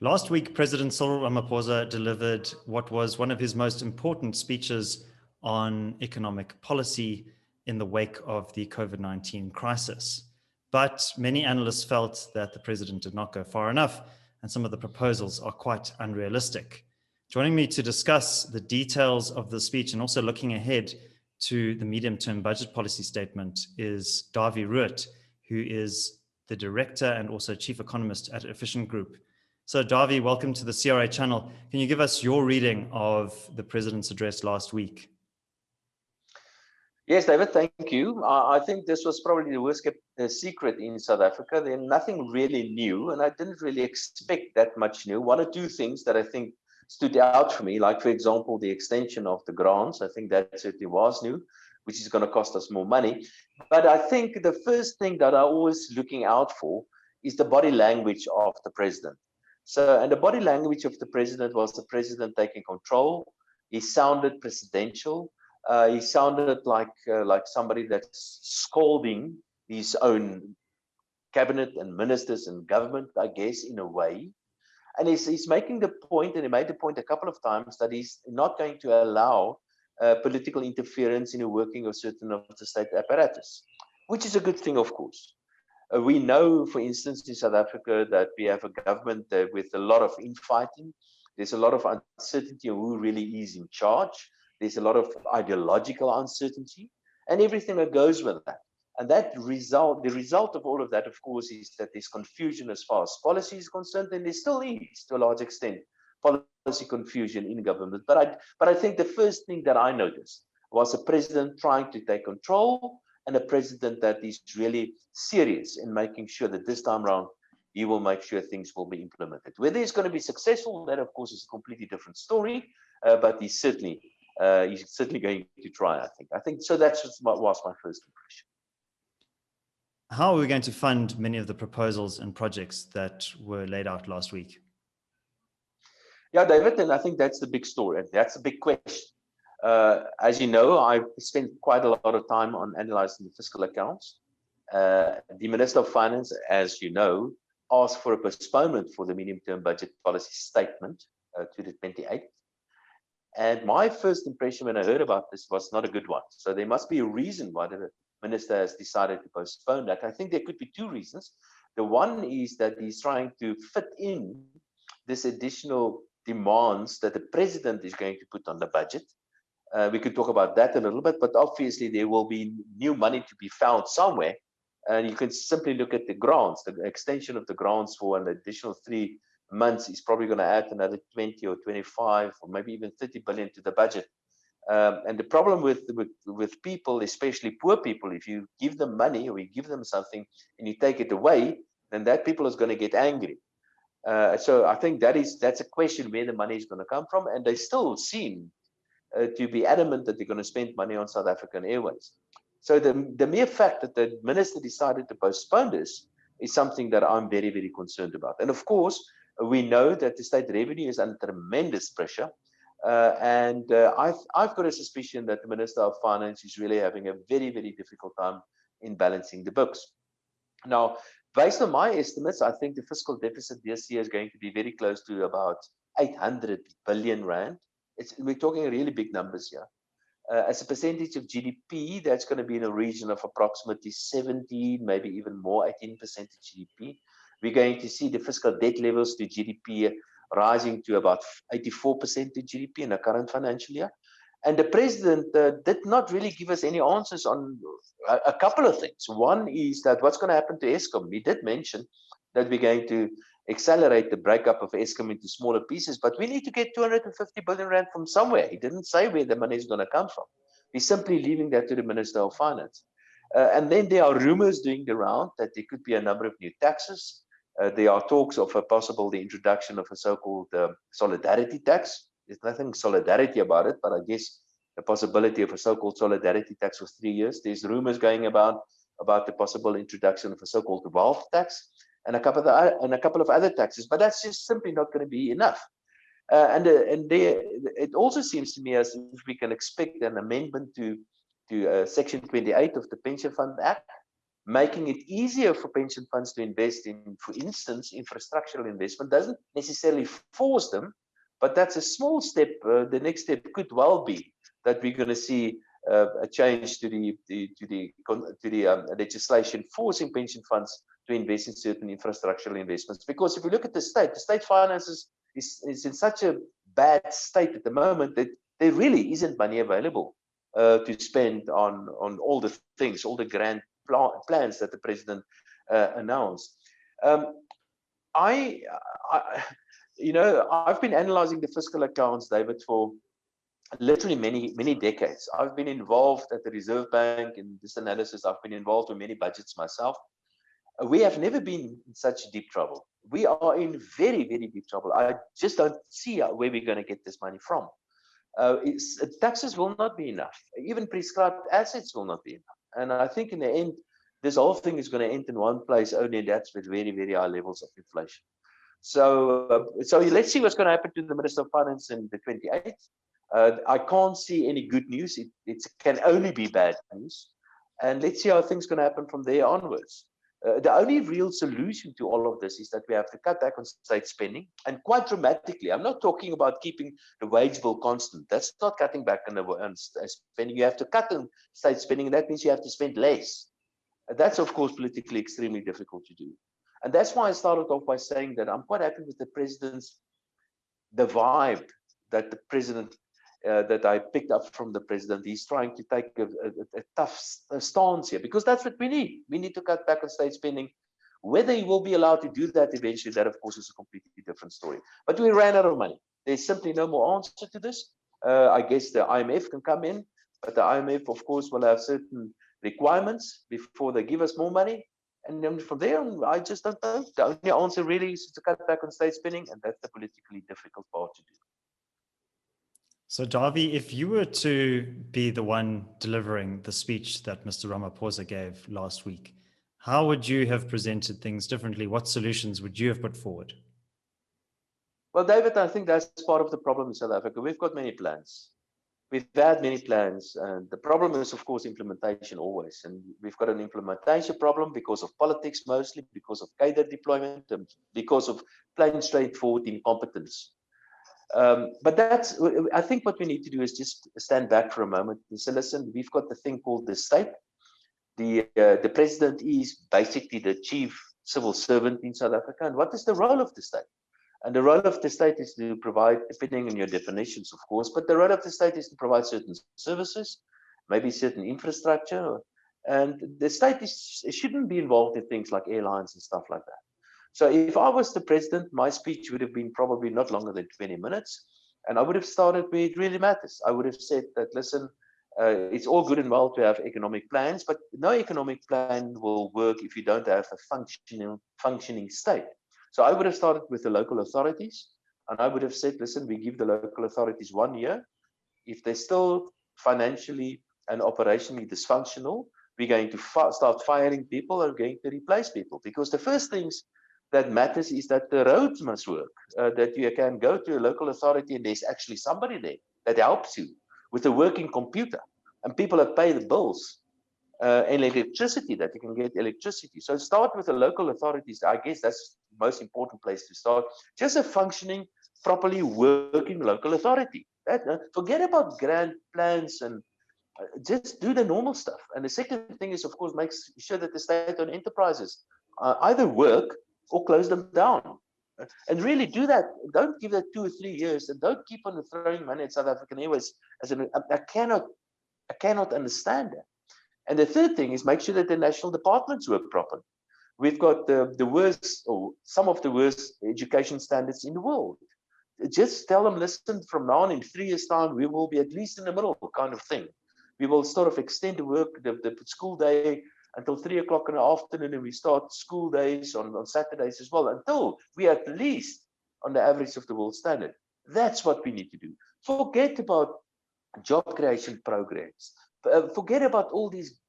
Last week, President Cyril Ramaphosa delivered what was one of his most important speeches on economic policy in the wake of the COVID-19 crisis. But many analysts felt that the president did not go far enough, and some of the proposals are quite unrealistic. Joining me to discuss the details of the speech and also looking ahead to the medium-term budget policy statement is Dawie Roodt, who is the director and also chief economist at Efficient Group. So Dawie, welcome to the CRA channel. Can you give us your reading of the president's address last week? Yes, David, thank you. I think this was probably the worst kept secret in South Africa. There's nothing really new, and I didn't really expect that much new. One or two things that I think stood out for me, like, for example, the extension of the grants. I think that certainly was new, which is going to cost us more money. But I think the first thing that I'm always looking out for is the body language of the president. And the body language of the president was the president taking control. He sounded presidential. He sounded like somebody that's scolding his own cabinet and ministers and government, I guess, in a way. And he's making the point, and he made the point a couple of times, that he's not going to allow political interference in the working of certain of the state apparatus, which is a good thing, of course. We know, for instance, in South Africa that we have a government with a lot of infighting. There's a lot of uncertainty on who really is in charge. There's a lot of ideological uncertainty and everything that goes with that. And the result of all of that, of course, is that there's confusion as far as policy is concerned, and there still is, to a large extent, policy confusion in government. But I think the first thing that I noticed was a president trying to take control, and a president that is really serious in making sure that this time around he will make sure things will be implemented. Whether he's going to be successful, that of course is a completely different story. But he's certainly going to try. I think so. That was my first impression. How are we going to fund many of the proposals and projects that were laid out last week? Yeah, David, and I think that's the big story. That's a big question. As you know, I've spent quite a lot of time on analyzing the fiscal accounts. The Minister of Finance, as you know, asked for a postponement for the medium-term budget policy statement to the 28th. And my first impression when I heard about this was not a good one. So there must be a reason why the minister has decided to postpone that. I think there could be two reasons. The one is that he's trying to fit in this additional demands that the president is going to put on the budget. We could talk about that a little bit, but obviously there will be new money to be found somewhere. And you can simply look at the grants. The extension of the grants for an additional 3 months is probably going to add another 20 or 25 or maybe even 30 billion to the budget. And the problem with people, especially poor people, if you give them money or you give them something and you take it away, then that people is going to get angry. So I think that's a question where the money is going to come from, and they still seem to be adamant that they're going to spend money on South African Airways. So the mere fact that the minister decided to postpone this is something that I'm very, very concerned about. And of course, we know that the state revenue is under tremendous pressure. I've got a suspicion that the Minister of Finance is really having a very, very difficult time in balancing the books. Now, based on my estimates, I think the fiscal deficit this year is going to be very close to about 800 billion rand. We're talking really big numbers here. As a percentage of GDP, that's going to be in a region of approximately 17, maybe even more, 18% of GDP. We're going to see the fiscal debt levels to GDP rising to about 84% of GDP in the current financial year. And the president did not really give us any answers on a couple of things. One is that what's going to happen to Eskom. He did mention that we're going to accelerate the breakup of Eskom into smaller pieces, but we need to get 250 billion rand from somewhere. He didn't say where the money is going to come from. He's simply leaving that to the Minister of Finance. And then there are rumors doing the round that there could be a number of new taxes. There are talks of the introduction of a so-called solidarity tax. There's nothing solidarity about it, but I guess the possibility of a so-called solidarity tax for 3 years. There's rumors going about the possible introduction of a so-called wealth tax and a couple of other taxes, but that's just simply not going to be enough. It also seems to me as if we can expect an amendment to Section 28 of the Pension Fund Act, making it easier for pension funds to invest in, for instance, infrastructural investment, doesn't necessarily force them, but that's a small step. The next step could well be that we're going to see a change to the legislation forcing pension funds to invest in certain infrastructural investments. Because if you look at the state finances is in such a bad state at the moment that there really isn't money available to spend on all the things, all the grand plans that the president announced. I've been analyzing the fiscal accounts, David, for literally many decades. I've been involved at the Reserve Bank in this analysis. I've been involved in many budgets myself. We have never been in such deep trouble. We are in very deep trouble. I just don't see where we're going to get this money from. Taxes will not be enough. Even prescribed assets will not be enough. And I think in the end, this whole thing is going to end in one place only, and that's with very high levels of inflation. So let's see what's going to happen to the Minister of Finance in the 28th. I can't see any good news. It can only be bad news. And let's see how things going to happen from there onwards. The only real solution to all of this is that we have to cut back on state spending, and quite dramatically. I'm not talking about keeping the wage bill constant. That's not cutting back on spending. You have to cut on state spending, and that means you have to spend less. And that's, of course, politically extremely difficult to do. And that's why I started off by saying that I'm quite happy with the vibe that the president, that I picked up from the president. He's trying to take a tough stance here, because that's what we need. We need to cut back on state spending. Whether he will be allowed to do that eventually, that of course is a completely different story. But we ran out of money. There's simply no more answer to this. I guess the IMF can come in, but the IMF, of course, will have certain requirements before they give us more money. And then from there, I just don't know. The only answer really is to cut back on state spending, and that's the politically difficult part to do. So, Dawie, if you were to be the one delivering the speech that Mr. Ramaphosa gave last week, how would you have presented things differently? What solutions would you have put forward? Well, David, I think that's part of the problem in South Africa. We've got many plans. We've had many plans, and the problem is, of course, implementation always. And we've got an implementation problem because of politics, mostly because of cadre deployment, and because of plain straightforward incompetence. But I think what we need to do is just stand back for a moment and say, listen, we've got the thing called the state. The president is basically the chief civil servant in South Africa. And what is the role of the state? And the role of the state is to provide, depending on your definitions, of course, but the role of the state is to provide certain services, maybe certain infrastructure. And the state shouldn't be involved in things like airlines and stuff like that. So if I was the president, my speech would have been probably not longer than 20 minutes. And I would have started where it really matters. I would have said that, listen, it's all good and well to have economic plans, but no economic plan will work if you don't have a functioning state. So I would have started with the local authorities, and I would have said, listen, we give the local authorities 1 year. If they're still financially and operationally dysfunctional, we're going to start firing people and going to replace people. Because the first things that matters is that the roads must work, that you can go to a local authority and there's actually somebody there that helps you with a working computer, and people that pay the bills. And electricity, that you can get electricity. So start with the local authorities. I guess that's the most important place to start. Just a functioning, properly working local authority. Forget about grand plans and just do the normal stuff. And the second thing is, of course, make sure that the state-owned enterprises either work or close them down. And really do that. Don't give that 2 or 3 years, and don't keep on throwing money at South African Airways. I cannot understand that. And the third thing is make sure that the national departments work properly. We've got the worst, or some of the worst education standards in the world. Just tell them, listen, from now on in 3 years' time, we will be at least in the middle kind of thing. We will sort of extend the school day until 3 o'clock in the afternoon, and we start school days on Saturdays as well, until we are at least on the average of the world standard. That's what we need to do. Forget about job creation programs. Forget about all these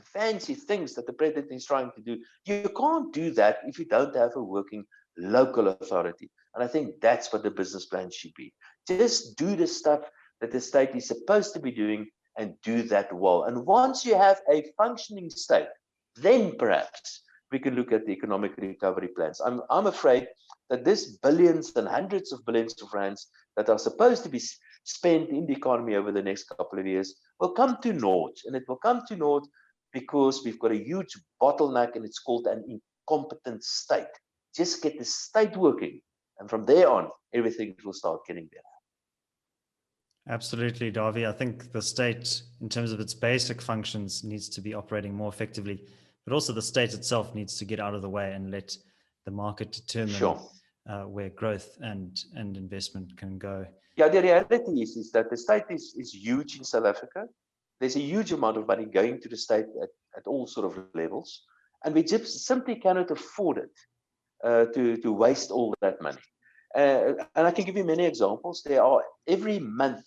fancy things that the president is trying to do. You can't do that if you don't have a working local authority. And I think that's what the business plan should be. Just do the stuff that the state is supposed to be doing and do that well. And once you have a functioning state, then perhaps we can look at the economic recovery plans. I'm afraid that this billions and hundreds of billions of rands that are supposed to be spent in the economy over the next couple of years will come to naught. And it will come to naught because we've got a huge bottleneck, and it's called an incompetent state. Just get the state working, and from there on, everything will start getting better. Absolutely, Dawie. I think the state, in terms of its basic functions, needs to be operating more effectively, but also the state itself needs to get out of the way and let the market determine where growth and investment can go. Yeah, the reality is that the state is huge in South Africa. There's a huge amount of money going to the state at all sort of levels, and we just simply cannot afford it to waste all that money. And I can give you many examples. There are every month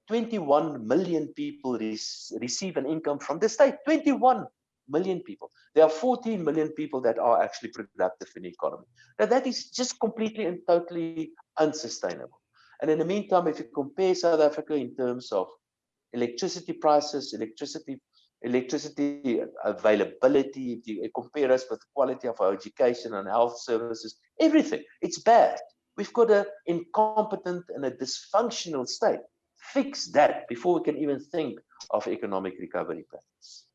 21 million people receive an income from the state. 21 million people. There are 14 million people that are actually productive in the economy. Now that is just completely and totally unsustainable. And in the meantime, if you compare South Africa in terms of electricity prices, electricity availability, if you compare us with the quality of our education and health services, everything, it's bad. We've got an incompetent and a dysfunctional state. Fix that before we can even think of economic recovery plans.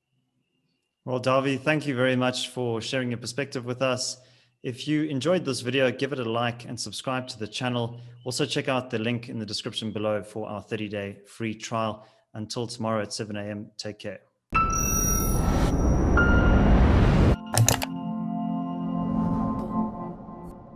Well, Dawie, thank you very much for sharing your perspective with us. If you enjoyed this video, give it a like and subscribe to the channel. Also check out the link in the description below for our 30-day free trial. Until tomorrow at 7 a.m., take care.